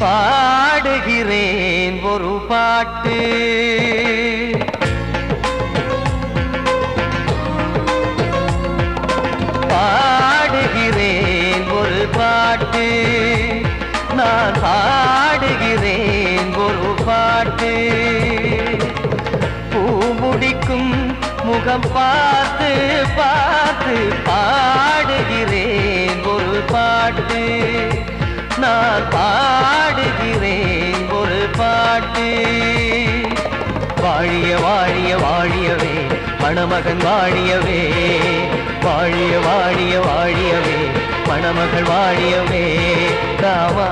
பாடுகிறேன் ஒரு பாட்டு, பாடுகிறேன் ஒரு பாட்டு, நான் பாடுகிறேன் ஒரு பாட்டு. பூ முடிக்கும் முகம் பார்த்து பார்த்து பாடுகிறேன் ஒரு பாட்டு, நான் பாடுகிறேன் ஒரு பாட்டு. வாழிய வாழிய வாழியவே மணமகன் வாழியவே, வாழிய வாழிய வாழியவே மணமகள் வாழியவே. ராமா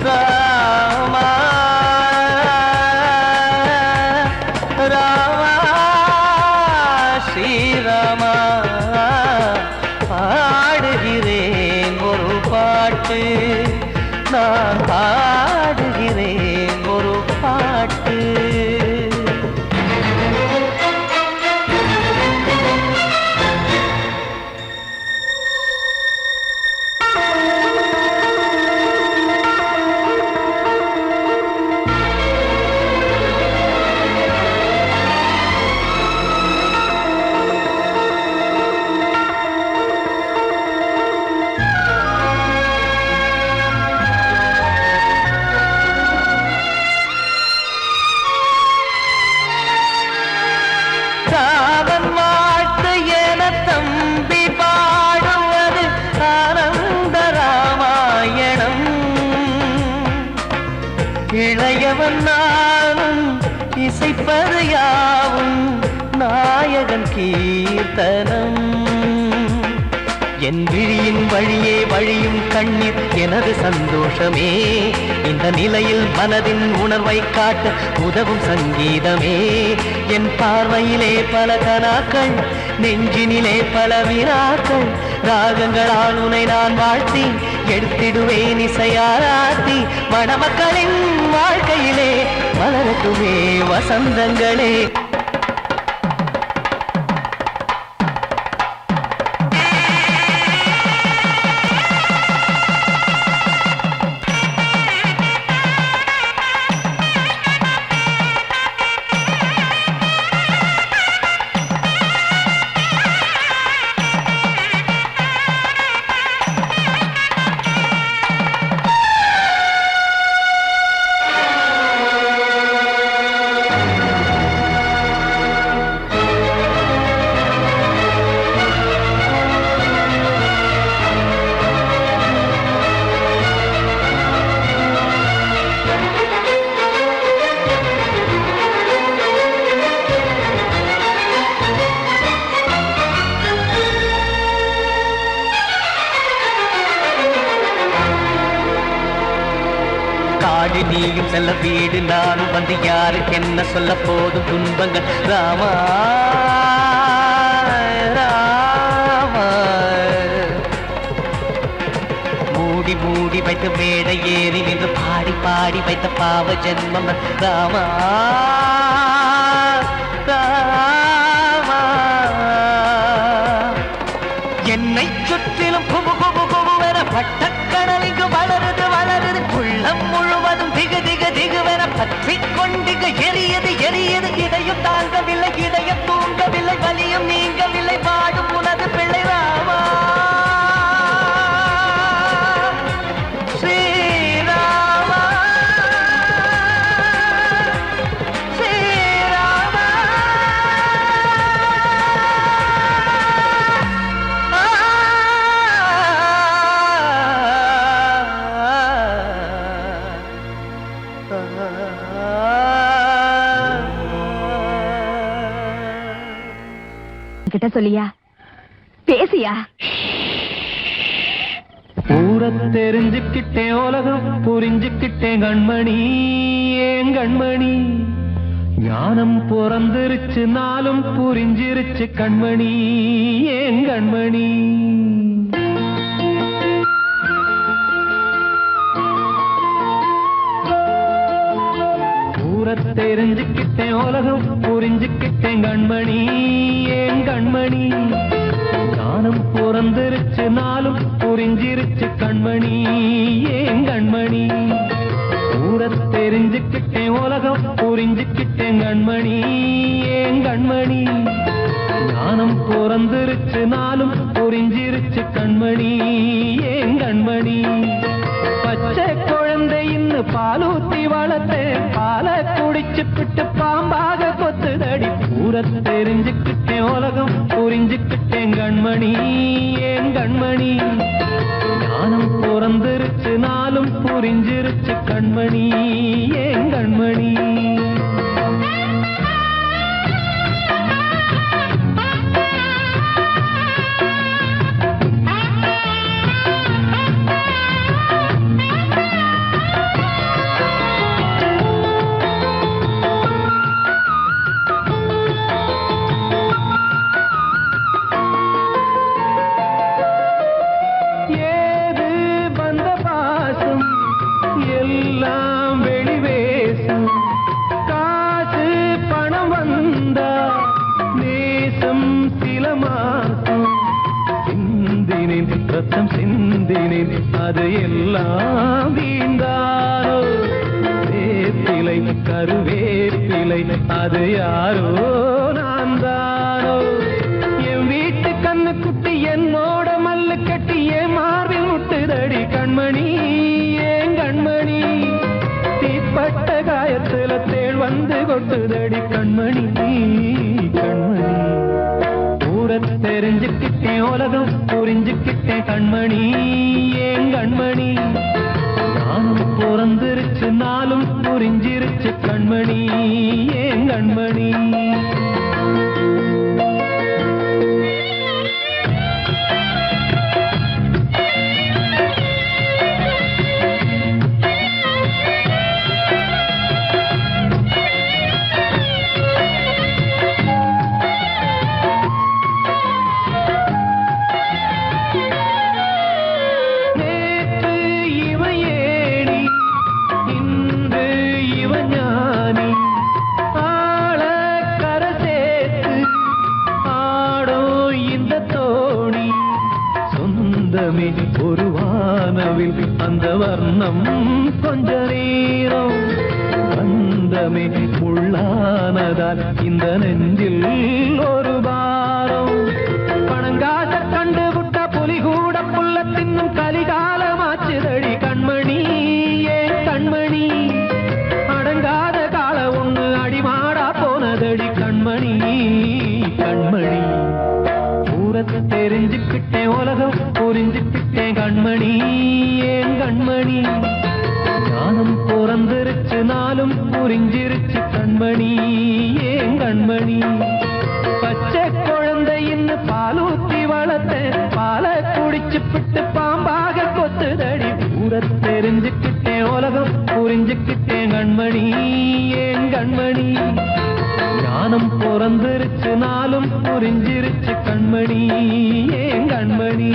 ராமா ராமா ஸ்ரீராமா. பாடுகிறேன் ஒரு பாட்டு, நான் பாடுகிறேன் ஒரு பாட்டு. ராமன் வாழ்த்து என தம்பி பாடுவது ஆனந்த ராமாயணம். இளையவன் நானும் இசைப்பது யாவும் நாயகன் கீர்த்தனம். என் விழியின் வழியே வழியும் கண்ணீர் எனது சந்தோஷமே, இந்த நிலையில் மனதின் உணர்வை காட்ட உதவும் சங்கீதமே. என் பார்வையிலே பல கனாக்கள், நெஞ்சினிலே பல வினாக்கள், ராகங்களால் உனை நான் வாழ்த்தி எடுத்திடுவேன் இசையாராத்தி. மணமக்களின் வாழ்க்கையிலே மலரட்டுமே வசந்தங்களே. காடு நீயும் செல்ல வீடு நானும் வந்து யாருக்கு என்ன சொல்ல போதும் துன்பங்கள். ராமா ராமா மூடி மூடி வைத்த மேடை ஏறி நின்று பாடி பாடி வைத்த பாவ ஜென்மம். ராமா ராமா என்னை சுற்றிலும் குபு குபு குபுவென பட்டக்கடல் இங்கு வளருது வளருது, உள்ளம் முழுவதும் திகு திகு திகுவென பற்றி கொண்டிகு எரியது எரியது. இதயம் தாங்கவில்லை, இதயம் தூங்கவில்லை, வலியும் நீங்கவில்லை, பாடும் உனது பிள்ளை. ராமா ஸ்ரீராமா ஸ்ரீராமா. கிட்ட சொல்லியா பேசியா? ஊரை தெரிஞ்சுக்கிட்டேன், உலகம் புரிஞ்சுக்கிட்டேன் கண்மணி, ஏன் கண்மணி. ஞானம் பிறந்திருச்சு, நாளும் புரிஞ்சிருச்சு கண்மணி, ஏன் கண்மணி. ஊரை தெரிஞ்சுக்கிட்டேன், உலகம் புரிஞ்சுக்கிட்டேன் கண்மணி, ஏன் கண்மணி. ஞானம் பிறந்திருச்சு, நாளும் புரி புரிஞ்சிருச்சு கண்மணி ஏன் கண்மணி ஊர தெரிஞ்சுக்கிட்டேன் உலகம் புரிஞ்சுக்கிட்டேன் கண்மணி ஏன் கண்மணி ஞானம் பிறந்திருச்சு நாளும் புரிஞ்சிருச்சு கண்மணி ஏன் கண்மணி பச்சை குழந்தை இன்னும் பாலூத்தி வளர்த்தேன் பாலை குடிச்சுப்பிட்டு பாம்பாக கொத்துதடி ஊர தெரிஞ்சுக்கிட்டேன் உலகம் புரிஞ்சுக்கிட்டேன் கண்மணி ஏன் கண்மணி ஞானம் பிறந்திருச்சு நாளும் புரிஞ்சிருச்சு கண்மணி ஏன் கண்மணி ரத்தம் சிந்தினேன் அது எல்லாம் வீந்தாரோ வேப்பிலை கருவேப்பிலை அது யாரோ நான் தானோ என் வீட்டு கண்ணு குட்டி என்னோட மல்லு கட்டி என் மார்பில் முட்டுதடி கண்மணி ஏன் கண்மணி தீப்பட்ட காயத்துல தேள் வந்து கொட்டுதடி கண்மணி கண்மணி தெரிஞ்சுக்கிட்டேன் உலகம் புரிஞ்சுக்கிட்டேன் கண்மணி ஏன் கண்மணி நானும் பிறந்திருச்சு நாளும் புரிஞ்சிருச்சு கண்மணி ஏன் கண்மணி ஒரு வானவில் அந்த வர்ணம் கொஞ்ச நேரம் வந்தமே உள்ளானதால் இந்த நெஞ்சில் ஒரு பாரம் பணங்காச கண்டு விட்ட புலி கூட புல்ல தின்னும் கலிகாலமாச்சுதடி கண்மணி ஏன் கண்மணி அடங்காத கால ஒண்ணு அடிமாடா போனதடி கண்மணி கண்மணி தெரிஞ்சுக்கிட்டேன் உலகம் புரிஞ்சுக்கிட்டேன் கண்மணி ஏன் கண்மணி ஞானம் பிறந்திருச்சு நாளும் புரிஞ்சிருச்சு கண்மணி ஏன் கண்மணி பச்சை குழந்தை இன்னும் பாலூத்தி வளர்த்தேன் பாலை குடிச்சுப்பிட்டு பாம்பாக கொத்துதடி ஊர தெரிஞ்சுக்கிட்டேன் உலகம் புரிஞ்சுக்கிட்டேன் கண்மணி ஏன் கண்மணி ஞானம் பிறந்திருச்சு நாளும் புரிஞ்சிருச்சு கண்மணி ஏன் கண்மணி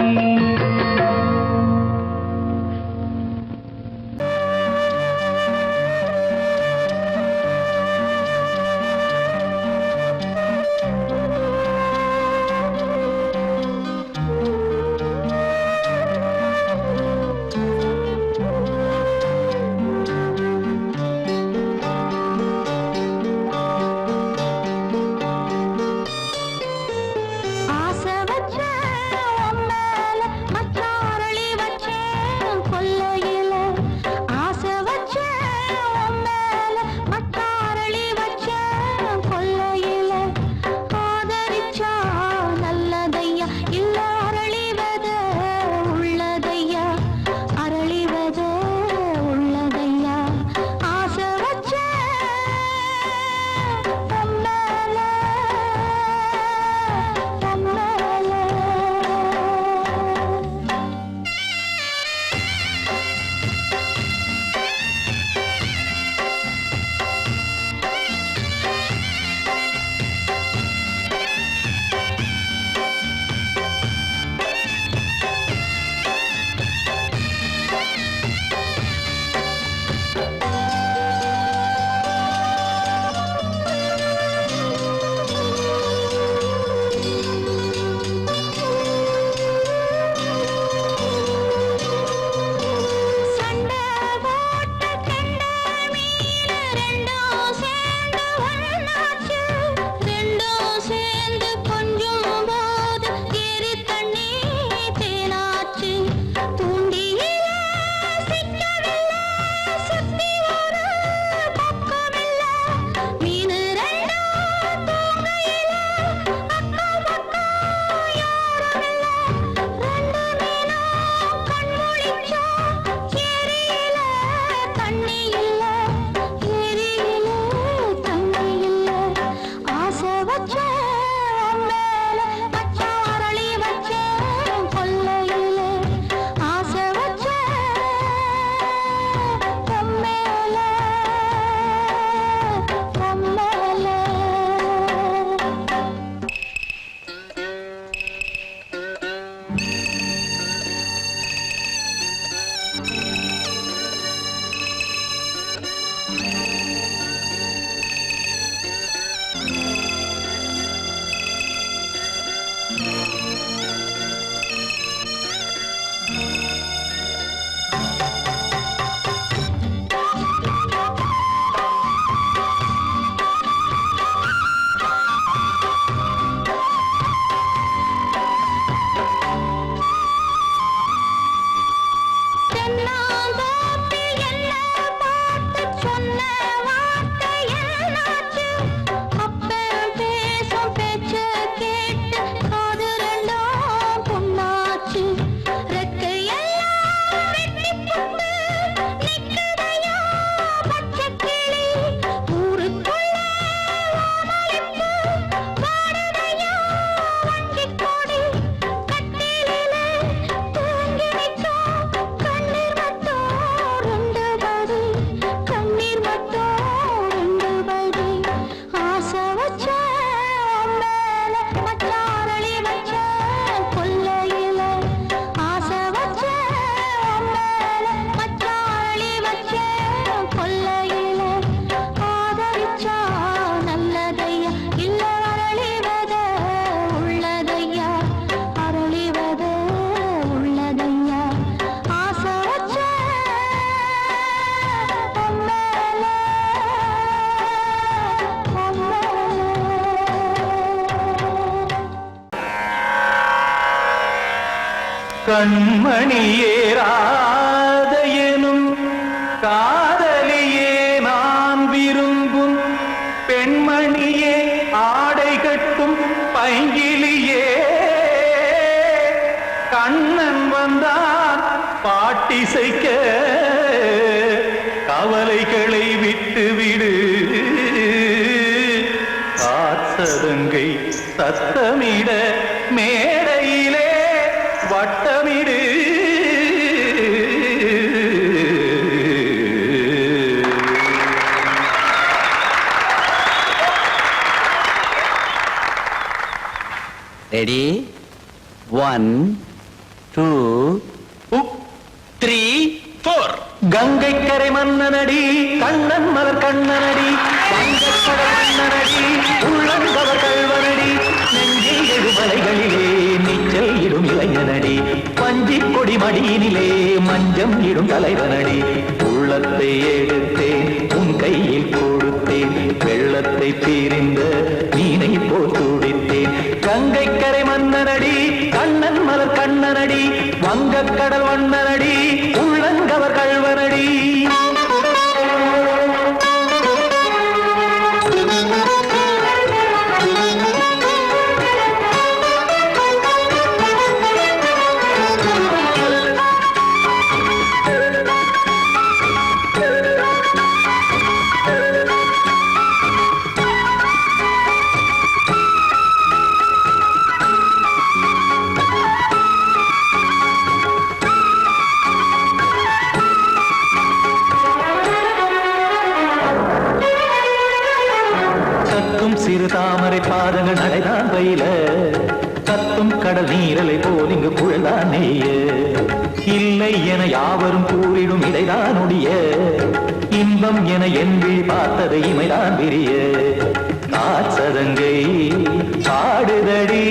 கண்மணியேராத எனும் காதலியே நான் விரும்பும் பெண்மணியே ஆடை கட்டும் பைங்கிலியே கண்ணன் வந்தான் பாட்டிசைக்க கவலைகளை விட்டு விடு காத்ததங்கை சத்தமிட மேடையிலே வட்டமிடு ரெடி 1 2 3 4 கங்கை கரை மன்னனடி கண்ணன் மலர் கண்ணனடி வங்கக்கடல் மன்னனடி உள்ளங்கவர் கல்வனடி நெஞ்சில் எழுமலைகளிலே நீச்சல் இடும் இளைஞனடி பஞ்சி கொடி மடியினிலே மஞ்சம் இடும் தலைவனடி உள்ளத்தை எடுத்தேன் உன் கையில் கொடுத்தேன் வெள்ளத்தை தீரிந்த மீனை போல் துடித்தேன் கங்கை கரை மன்னனடி கண்ணன் மலர் கண்ணனடி வங்கக்கடல் வண்ணனடி உள்ளங்கவர் கல்வனடி சிறு தாமரை பாதங்கள் நடைதான் பயில கத்தும் கடல் நீரலை போல் இங்கு புழல்தான் நெய்ய இல்லை என யாவரும் கூறிடும் இடைதான் ஒடிய இன்பம் என என் விழி பார்த்தது இமைதான் விரிய காச்சதங்கை பாடுதடி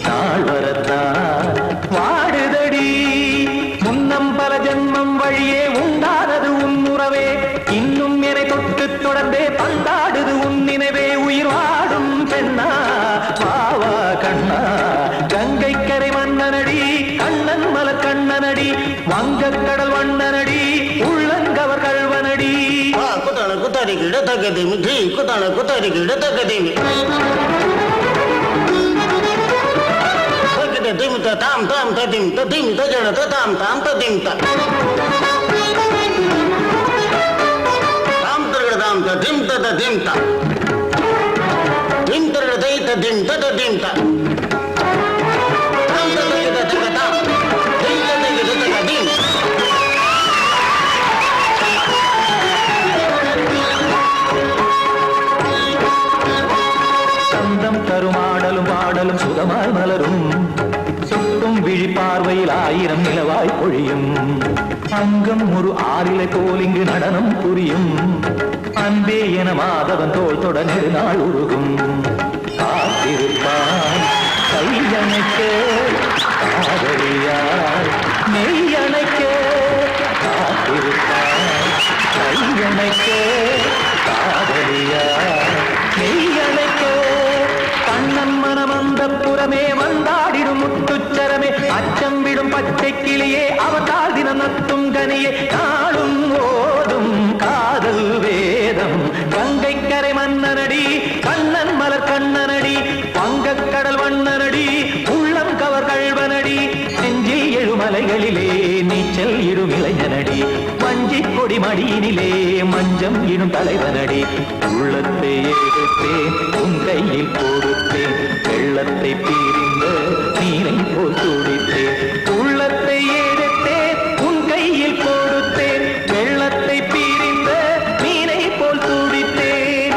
நாள் வரத்தான் வாடுதடி முன்னம் பல ஜென்மம் வழியே உண்டானது உன் உறவே இன்னும் என்னை தொட்டு தொடர்ந்தே பந்தாடுது உன் நினைவே உயிர் வாடும் பெண்ணா பாவா கண்ணா கங்கை கரை மன்னனடி கண்ணன் மலர் கண்ணனடி வங்கக்கடல் வண்ணனடி உள்ளங்கவர் கல்வனடி குத்தான குத்தாரி கிட தக்கதேமி ஜி குத்தான குத்தாரி கிட தக்கதேமி திம் தாம் தாம் ததிம் ததிம் தஜட தாம் தாம் ததிம் தாம் தாம் ததிம் ததிம் தாம் திம் தரட தை ததிம் ததிம் தாம் தாம் ததிம் ததிம் தாம் திம் ததிம் ததிம் சந்தம் தருமாடலும் பாடலும் சுகமாய் மலரும் சுட்டும் விழி பார்வையில் ஆயிரம் நிலவாய் பொழியும் அங்கம் ஒரு ஆறிலை போல் இங்கு நடனம் புரியும் அன்பே என மாதவன் தோல் தொட நெடுநாள் உருகும் காத்திருப்பான் கையணைக்க காதலியார் மெய்யணைக்க காத்திருப்பான் கையணைக்க காதலியார் மெய்யணைக்க கண்ணன் மனமந்த புறமே வந்தாடிடும் முத்துச்சரமே அச்சம் விடும் பச்சை கிளியே அவதால் தினம் நத்தும் கனியே நாளும் ஓதும் காதல் வேதம் கங்கை கரை மன்னனடி கண்ணன் மலர் கண்ணனடி வங்கக்கடல் வண்ணனடி உள்ளம் கவர் கல்வனடி நெஞ்சில் எழுமலைகளிலே நீச்சல் இடும் இளைஞனடி வஞ்சி கொடி மடியினிலே மஞ்சம் இடும் தலைவனடி உள்ளத்தை எடுத்தேன் உன் கையில் கொடுத்தேன் வெள்ளத்தை பீரிந்த நீரை போல் துடித்தேன் உள்ளத்தை எடுத்தேன் உன் கையில் கொடுத்தேன் வெள்ளத்தை பீரிந்த நீரை போல் துடித்தேன்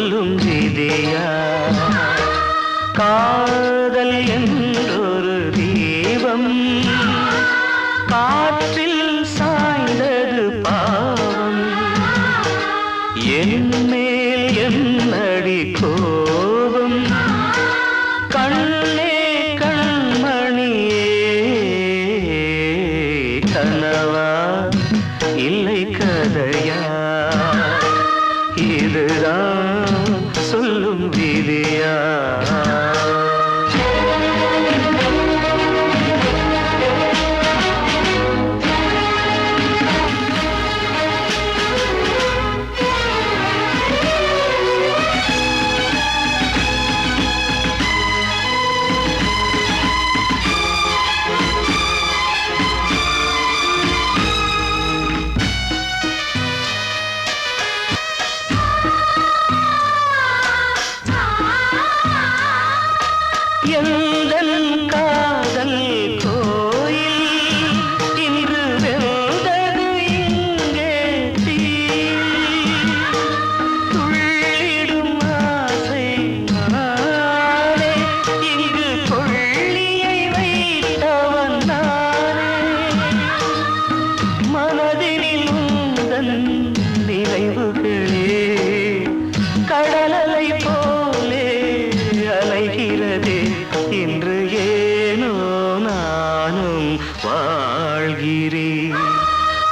சொல்லும் விதியா காதல் என்றொரு தீபம் காற்றில் சாய்ந்தது பாவம் என் மேல் என்னடி கோபம் கண்ணே கண்மணியே கனவா இல்லை கதையா இதுதான் சொல்லும் விதியா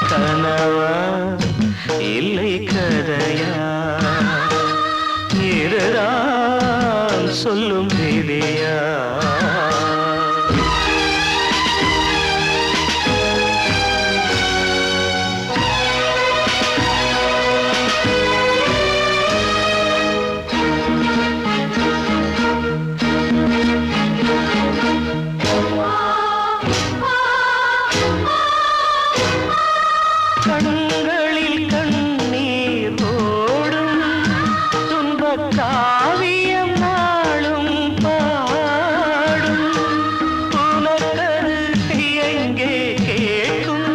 கனவா இல்லை கதையா இதுதான் சொல்லும் விதியா கண்களில் கண்ணீர் ஓடும் துன்பக் காவியம் நாளும் பாடும் உனக்கது எங்கே கேட்கும்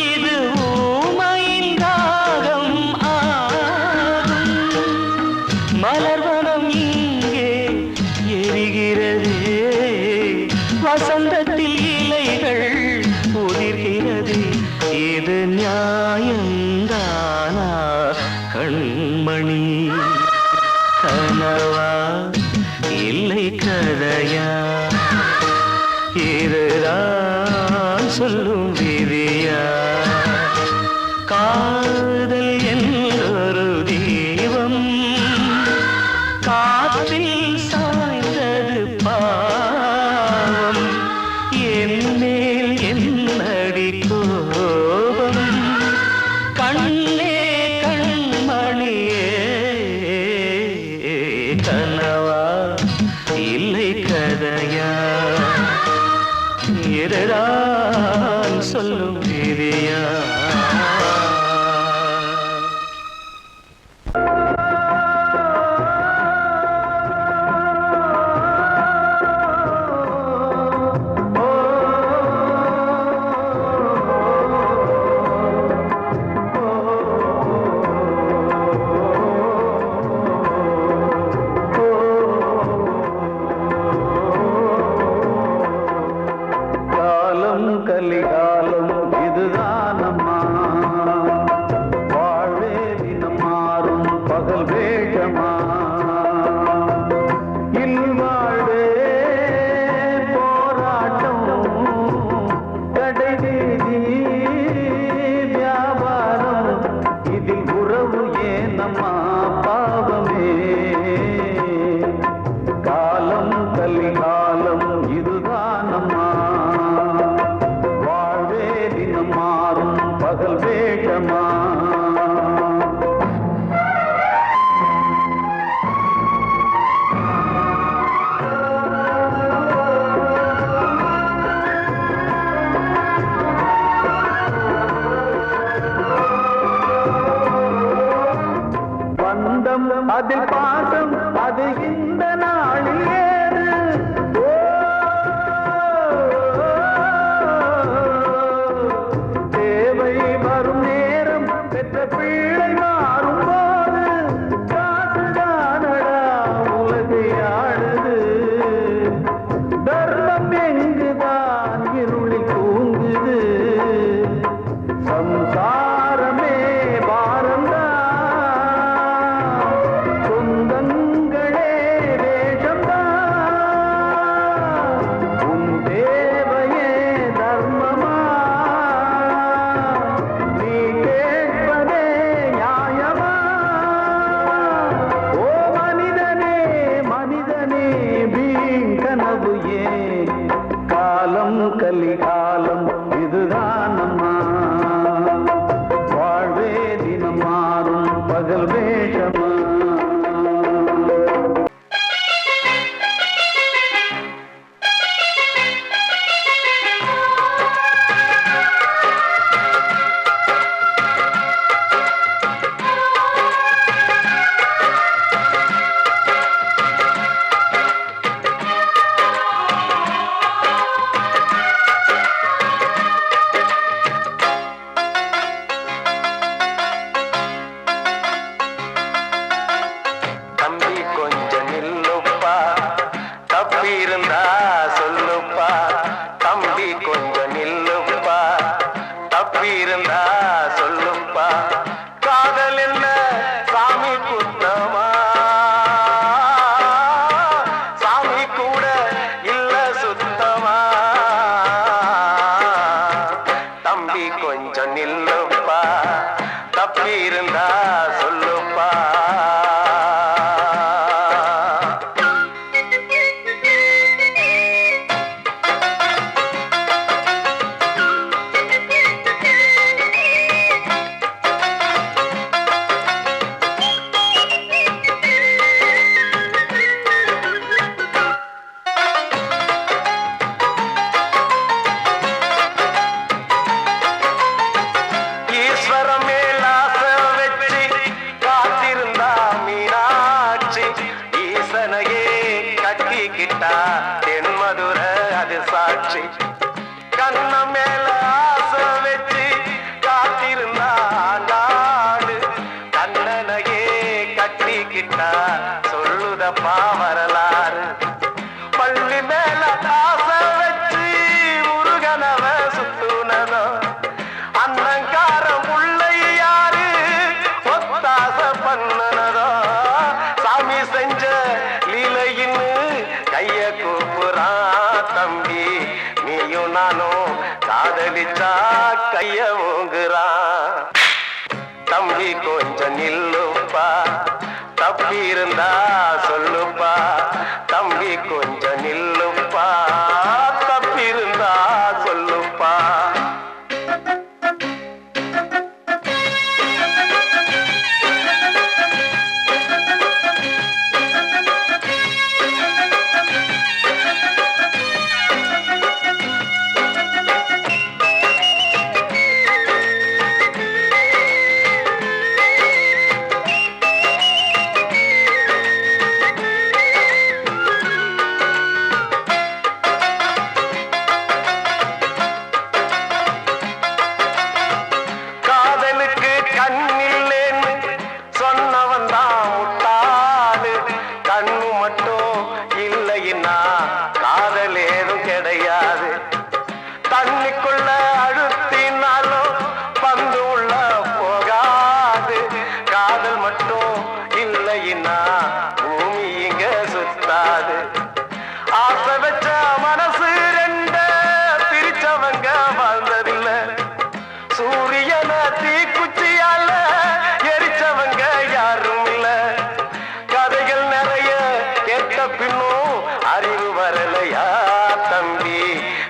இது ஊமையின் ராகம் ஆகும் மலர்வனம் இங்கே எரிகிறதே வசந்தத்தில் இலைகள் உதிர்கிறது இது நியாயந்தானா கண்மணி கனவா இல்லை கதையா இதுதான் சொல்லும் விதியா காதல் என்றொரு தீபம் காற்றில் சாய்ந்தது பாவம் என் மேல் என்னடி கோபம் கண்ணே கண்மணியே கனவா இல்லை கதையா இதுதான் சொல்லும் விதியா கலிகாலம் இதுதானம்மா வாழ்வே தினம் மாறும் பகல் வேகமா இல்வாழ்வே போராட்டம் கடை வீதி வியாபாரம் இதில் உறவு ஏனம்மா பாவமே காலம் கலிகாலம் இதுதானம்மா மாறும் பகல் வேகமா பந்தம் அதில் பாசம் அது இந்த நாளில் ஏறு வரும் நேரம் பெற்ற பிள்ளை மாறும் போது காசு ஈசனையே கட்டிக்கிட்டா தென்மதுர அது சாட்சி கண்ண மேல ஆசை வச்சு காத்திருந்தா நாடு கண்ணனையே கட்டிக்கிட்டா சொல்லுதப்பா வரலாறு பள்ளி மேல ஆசை வச்சு முருகனவ சுத்துனதோ அன்னங்காரம் உள்ள யாரு ஒத்தாச பண்ணனதோ சாமி செஞ்ச லீலையின்னு கைய கூப்புறான் தம்பி நீயும் நானும் காதலிச்சா கைய ஓங்குறான் தம்பி கொஞ்சம் நில்லுப்பா தப்பி இருந்தா சொல்லுப்பா தம்பி கொஞ்சம் நில்லுப்பா தப்பி இருந்தா சொல்லுப்பா காதலுக்கு கண்ணில்லேன்னு சொன்னவன் தான் முட்டாளு கண்ணு மட்டும் இல்லைன்னா காதல் ஏதும் கிடையாது தண்ணிக்குள்ள அழுத்தினாலும் பந்து உள்ள போகாது காதல் மட்டும் இல்லைன்னா பூமி இங்க சுத்தாது ஆசை வச்ச மனசு ரெண்ட பிரிச்சவங்க வாழ்ந்ததில்லை சூரியன தீக்குச்சியால எரிச்சவங்க யாரும் இல்ல கதைகள் நிறைய கேட்ட பின்னும் அறிவு வரலையா தம்பி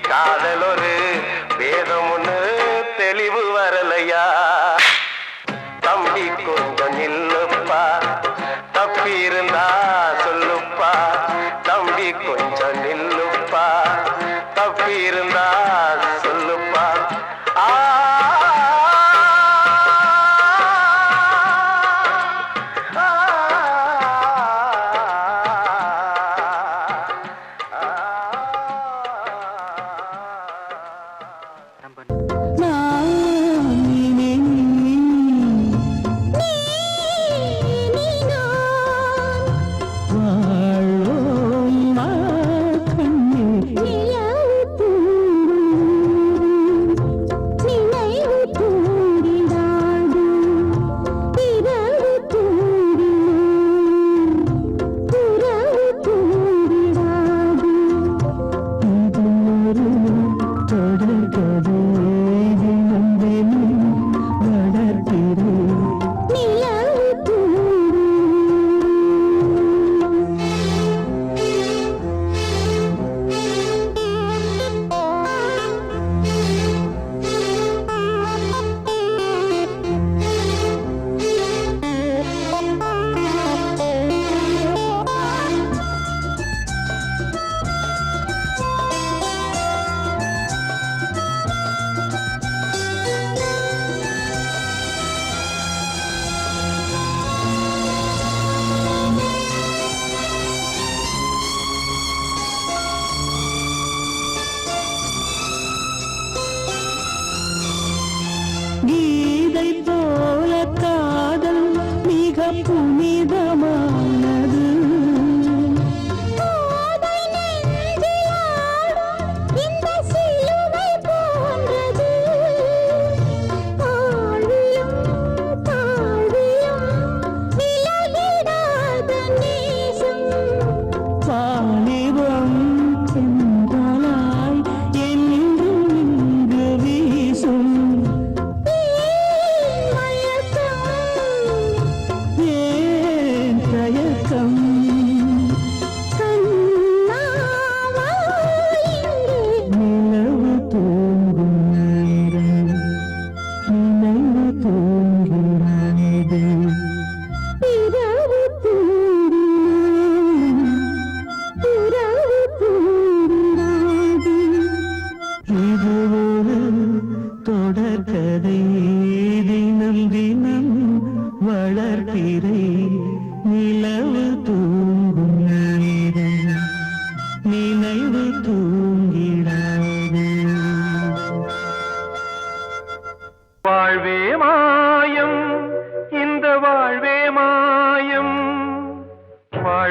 காதல் ஒரு வேதம் ஒண்ணு தெளிவு வரலையா தம்பி கொஞ்சம் நில்லுப்பா தப்பி இருந்தா சொல்லுப்பா தம்பி கொஞ்சம் நில்லுப்பா தப்பி இருந்தா சொல்லுப்பா ஆ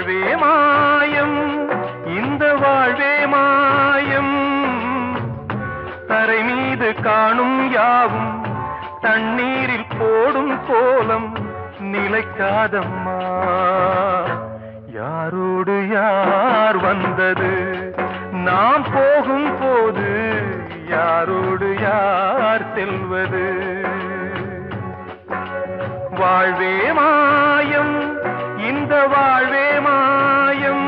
வாழ்வே மாயம் இந்த வாழ்வே மாயம் தரை மீது காணும் யாவும் தண்ணீரில் போடும் கோலம் நிலைக்காதம்மா யாரோடு யார் வந்தது நாம் போகும் போது யாரோடு யார் செல்வது வாழ்வே மாயம் இந்த வாழ்வே மாயம்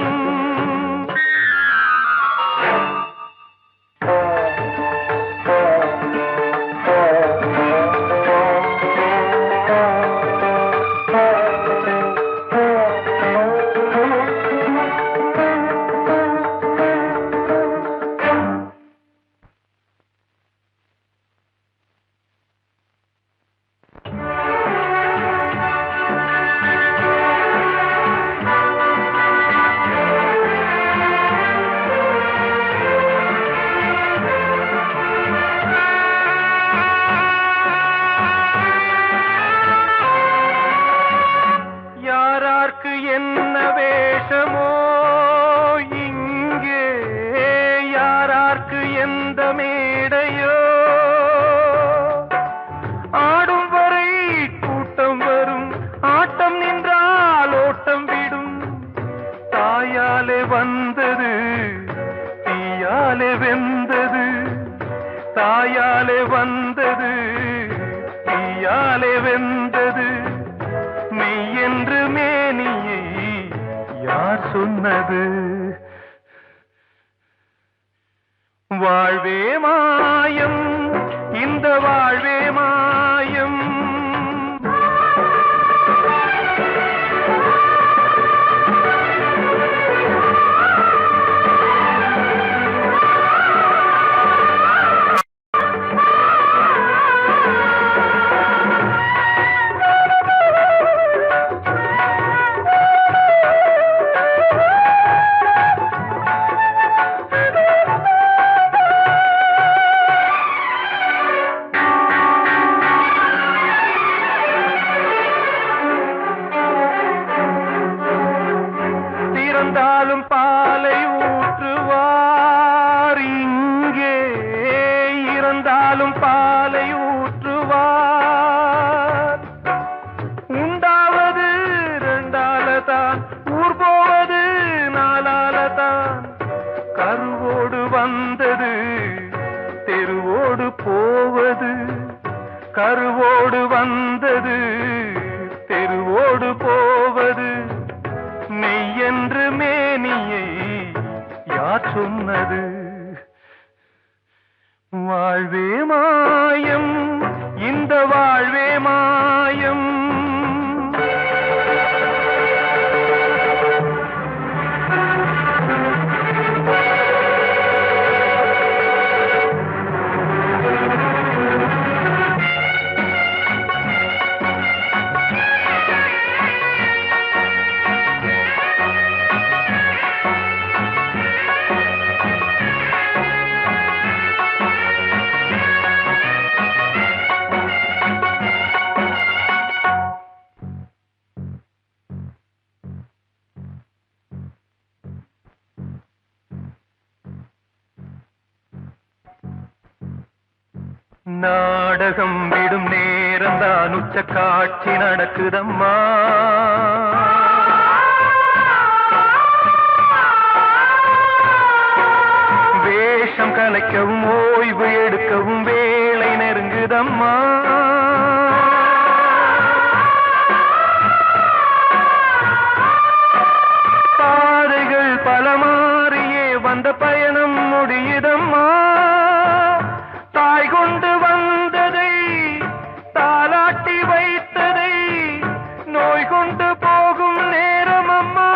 என்ன வேஷமோ இங்கே யாரார்க்கு எந்த மேடையோ ஆடும் வரை கூட்டம் வரும் ஆட்டம் நின்றால் ஓட்டம் விடும் தாயாலே வந்தது தீயாலே வெந்தது தாயாலே வந்தது தீயாலே வெந்தது மெய் என்று மேனியை யார் சொன்னது வாழ்வே மாயம் இந்த வாழ்வே மாயம் இறந்தாலும் பாலை ஊற்றுவார் இங்கே இறந்தாலும் பாலை ஊற்றுவார் உண்டாவது ரெண்டாலதான் ஊர் போவது நாலாலதான் கருவோடு வந்தது தெருவோடு போவது கருவோடு வந்தது தெருவோடு போவது மெய் என்று மேனியை யார் சொன்னது வாழ்வே மாயம் இந்த வாழ்வே மாயம் நாடகம் விடும் நேரம்தான் உச்ச காட்சி நடக்குதம்மா வேஷம் கலைக்கவும் ஓய்வு எடுக்கவும் வேளை நெருங்குதம்மா பாதைகள் பல மாறியே வந்த பயணம் முடியுதம்மா தாய் கொண்டு வந்ததை தாலாட்டி வைத்ததை நோய் கொண்டு போகும் நேரம் அம்மா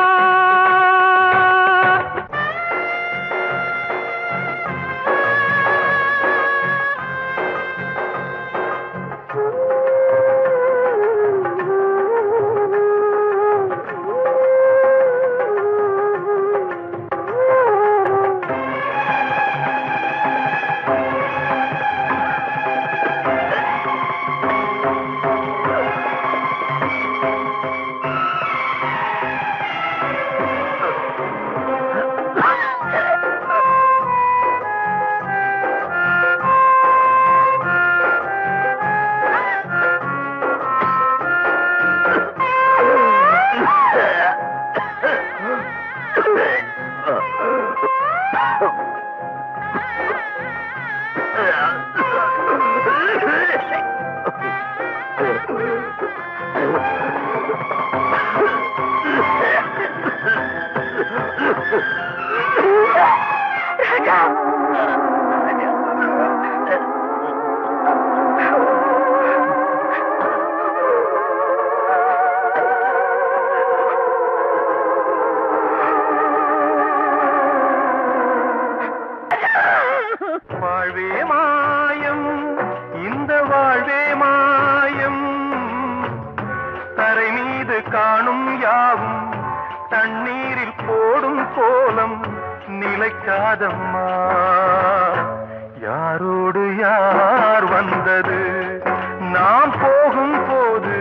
தெரியாதம்மா யாரோடு யார் வந்தது நாம் போகும் போது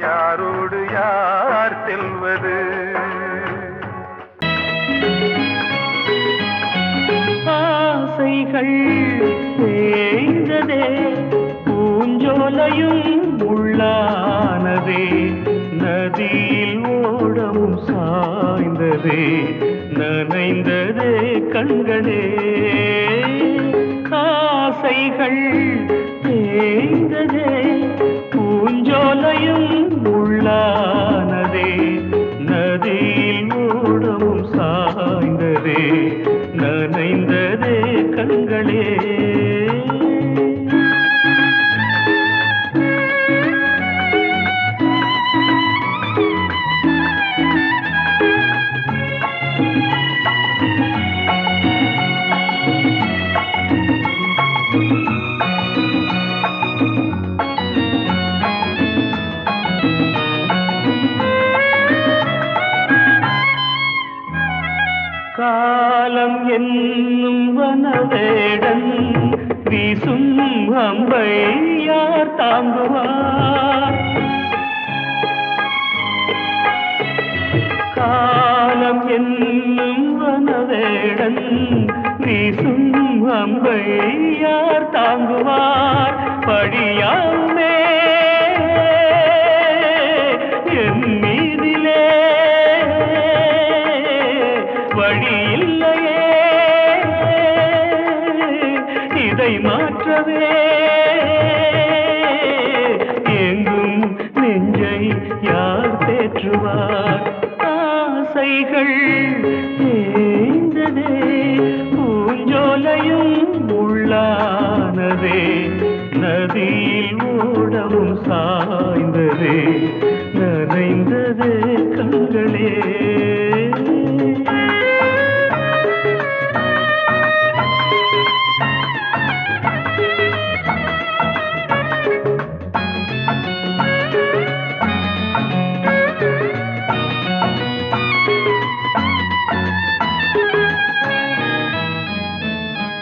யாரோடு யார் செல்வது ஆசைகள் தேய்ந்ததே பூஞ்சோலையும் உள்ளானதே நதியில் ஓடவும் சாய்ந்ததே நனைந்ததே கண்களே ஆசைகள் தேய்ந்ததே பூஞ்சோலையும் உள்ளானதே நதியில் ஓடவும் சாய்ந்ததே நனைந்ததே கண்களே காலம் என்னும் வனவேடன் வீசும் அம்பை யார் தாங்குவார் காலம் என்னும் வனவேடன் வீசும் அம்பை யார் தாங்குவார் படியாமே என் மீதிலே வழியில்லையே இதை மாற்றவே எங்கும் நெஞ்சை யார் தேற்றுவார் ஆசைகள் தேய்ந்ததே பூஞ்சோலையும் உள்ளானதே நதியில் ஓடவும் சாய்ந்ததே நனைந்ததே கண்களே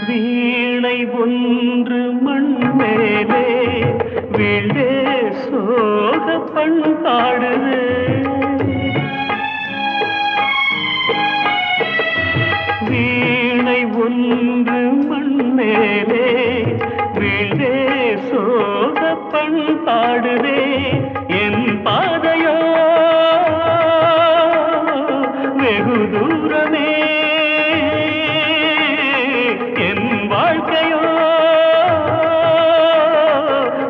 வீணை ஒன்று மண் மேலே வீழ்ந்தே சோக பண்பாடுது வீணை ஒன்று மண் மேலே வீழ்ந்தே சோக பண்பாடுதே என் பாதையோ வெகு தூரமே என் வாழ்க்கையோ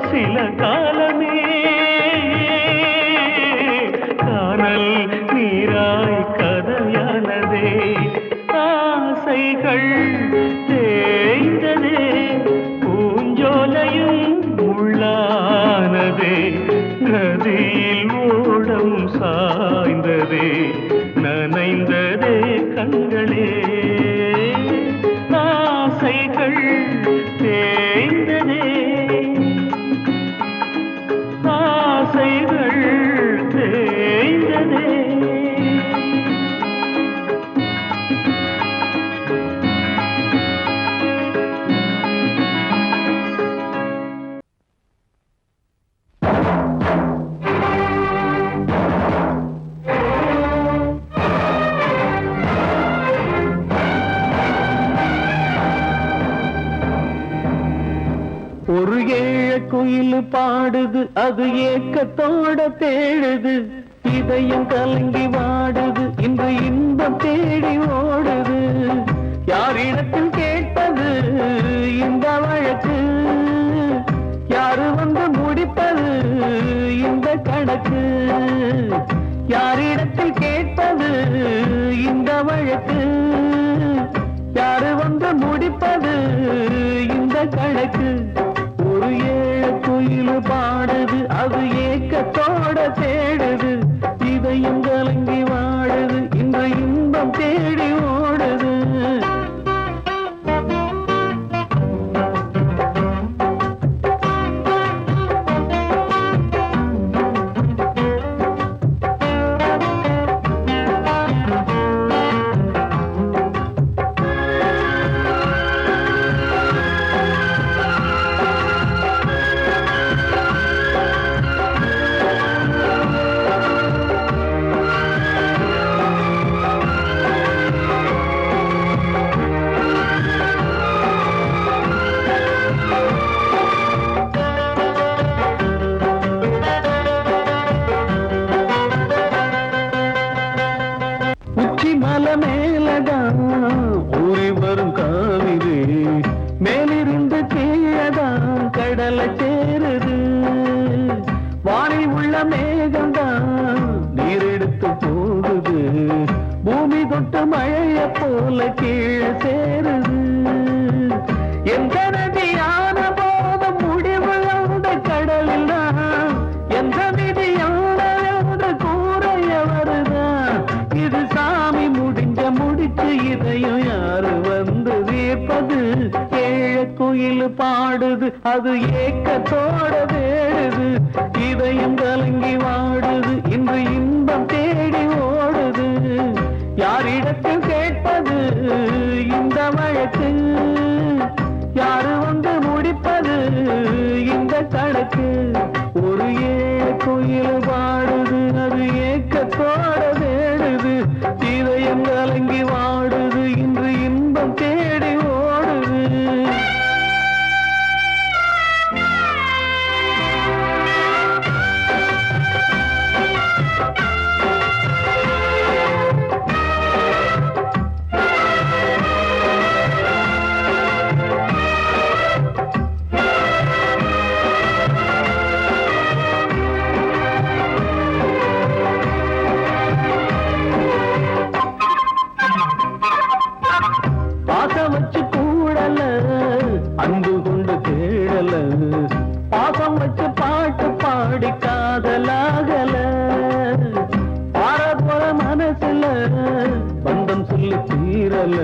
சில காலமே காணல் நீராய் கதையானதே ஆசைகள் தேய்ந்ததே பூஞ்சோலையும் உள்ளானதே நதியில் ஓடம் சாய்ந்ததே நனைந்ததே கண்களே ஆசைகள் தேய்ந்ததே ஆசைகள் தேய்ந்ததே ஒரு ஏழ குயில் பாடுது அது ஏக்கத்தோட தேடுது இதயம் கலங்கி வாடுது இன்று இன்பம் தேடி ஓடுது யாரிடத்தில் கேட்டது இந்த வழக்கு யாரு வந்து முடிப்பது இந்த கணக்கு யாரிடத்தில் கேட்டது இந்த வழக்கு யாரு வந்து முடிப்பது இந்த கணக்கு ஒரு ஏழ குயில் பாடுது அது ஏக்கத்தோட தேடுது இதயம் கலங்கி வாடுது இந்த இன்பம் தேடி ஓடுது மலை மேலதான் ஊறி வரும் காவிரி மேலிருந்து கீழதான் கடலை சேருது வானில் உள்ள மேகம்தான் நீரெடுத்து போகுது பூமி தொட்டு மழைய போல கீழே சேருது எந்த நதியான போதும் முடிவு அந்த கடலில் தான் எந்த விதியான என்று கூறைய வருதான் இது சாமி முடிச்சு இதையும் யாரு வந்து தீர்ப்பது ஏழ குயில் பாடுது அது ஏக்கத்தோட வேடுது இதயம் கலங்கி வாடுது இன்று இன்பம் தேடி ஓடுது யாரிடத்தில் கேட்பது இந்த வழக்கு யாரு வந்து முடிப்பது இந்த கணக்கு ஒரு ஏழ குயில் பாடுது அது ஏக்கத்தோட வேடுது இதயம் கலங்கி வாடுது இன்று இன்பம் தேடி ஓடுது அன்பு கொண்டு தேடல பாசம் வச்சு பாட்டு பாடி காதலாகல பாரபோற மனசுல பந்தம் சொல்லி தீரல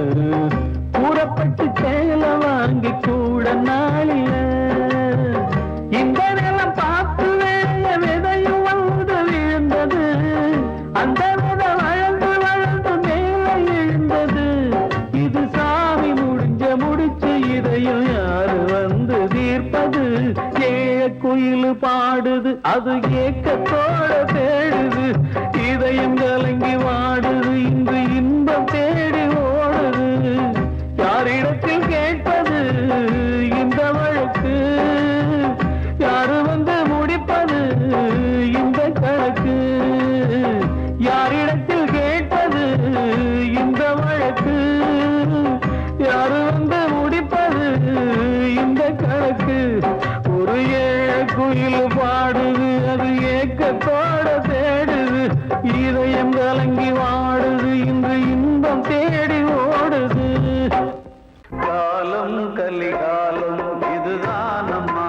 கூறப்பட்டு சேல வாங்கி கூட நாளில இந்த நிலம் பார்த்து வேய விதையும் வந்து விழுந்தது அந்த விதை வளர்ந்து வளர்ந்து மேலே எழுந்தது இது சாமி முடிச்சு இதையும் யாரு வந்து தீர்ப்பது ஏழ குயில் பாடுது அது ஏக்கத்தோட தேடுது இதயம் கலங்கி வாடுது இன்று இன்பம் தேடி ஓடுது யாரிடத்தில் கேட்பது இந்த வழக்கு யாரு வந்து முடிப்பது இந்த கணக்கு யாரிடத்தில் கேட்பது இந்த வழக்கு யாரு வந்து முடிப்பது இந்த கணக்கு ஒரு ஏழ குயில் பாடுது அது ஏக்கத்தோட தேடுது இதயம் கலங்கி வாடுது இன்று இன்பம் தேடி ஓடுது காலம் கலிகாலம் இதுதானம்மா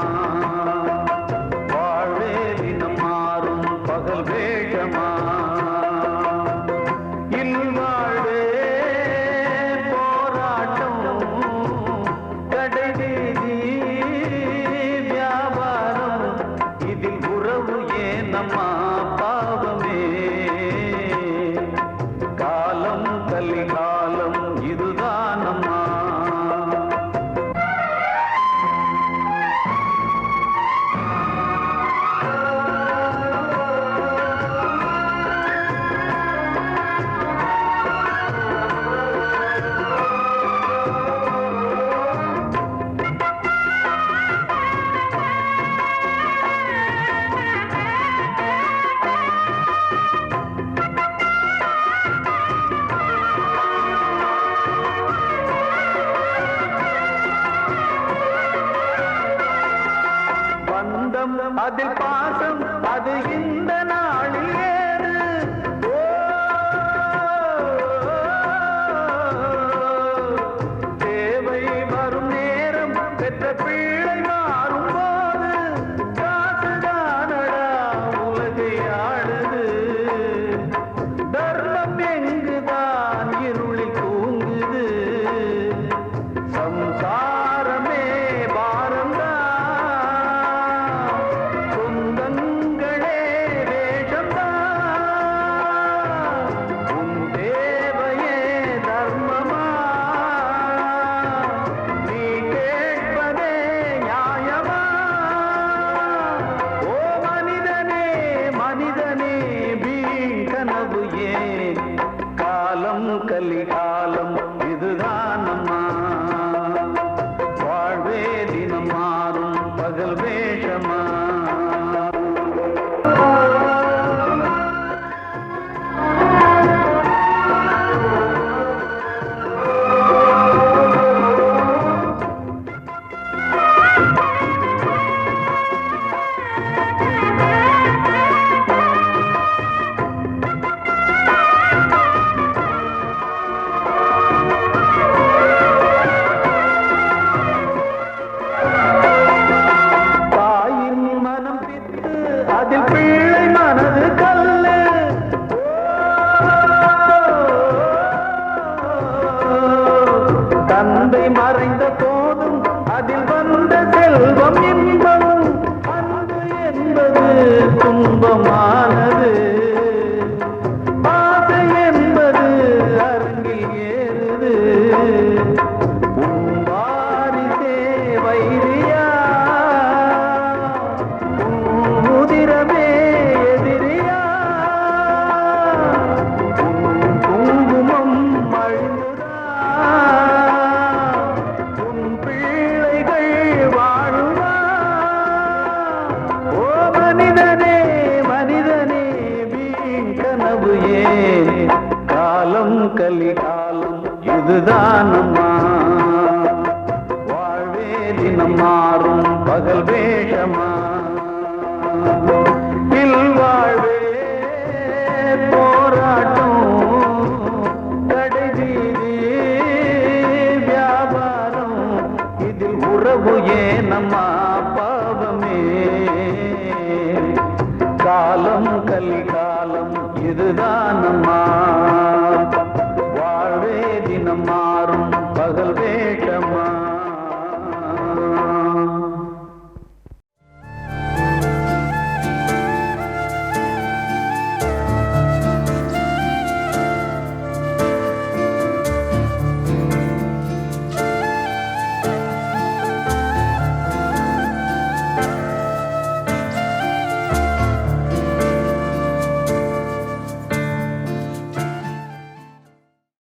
வாழ்வே தினம் மாறும் பகல் வேகமா இல்வாழ்வே நம்ம பாவமே காலம் கலிகாலம் இதுதான் அம்மா அதில் பாசம் அது இந்த நாளில் ஏறு தேவை வரும் நேரம் பெற்ற பிள்ளை மாறும் போது காசுதானடா உலகை ஆடுது தர்மம் எங்குதான் இருளில் தூங்குது சம்சாரமே பாரம்தான் கலிகா தந்தை மறைந்த போதும் அதில் வந்த செல்வம் இன்பமும் அன்பு என்பது துன்பமானது ஆசை என்பது அரங்கில் ஏறுது உன் வாரிசே வைரியா உன் உதிரமே எதிரியா உன் குங்குமம் அழுதா உன் பிள்ளைகள் வாழுவா ஓ மனிதனே மனிதனே வீண் கனவு ஏன் காலம் கலிகாலம் இதுதான் அம்மா வாழ்வே தினம் மாறும் பகல் வேஷமா இல்வாழ்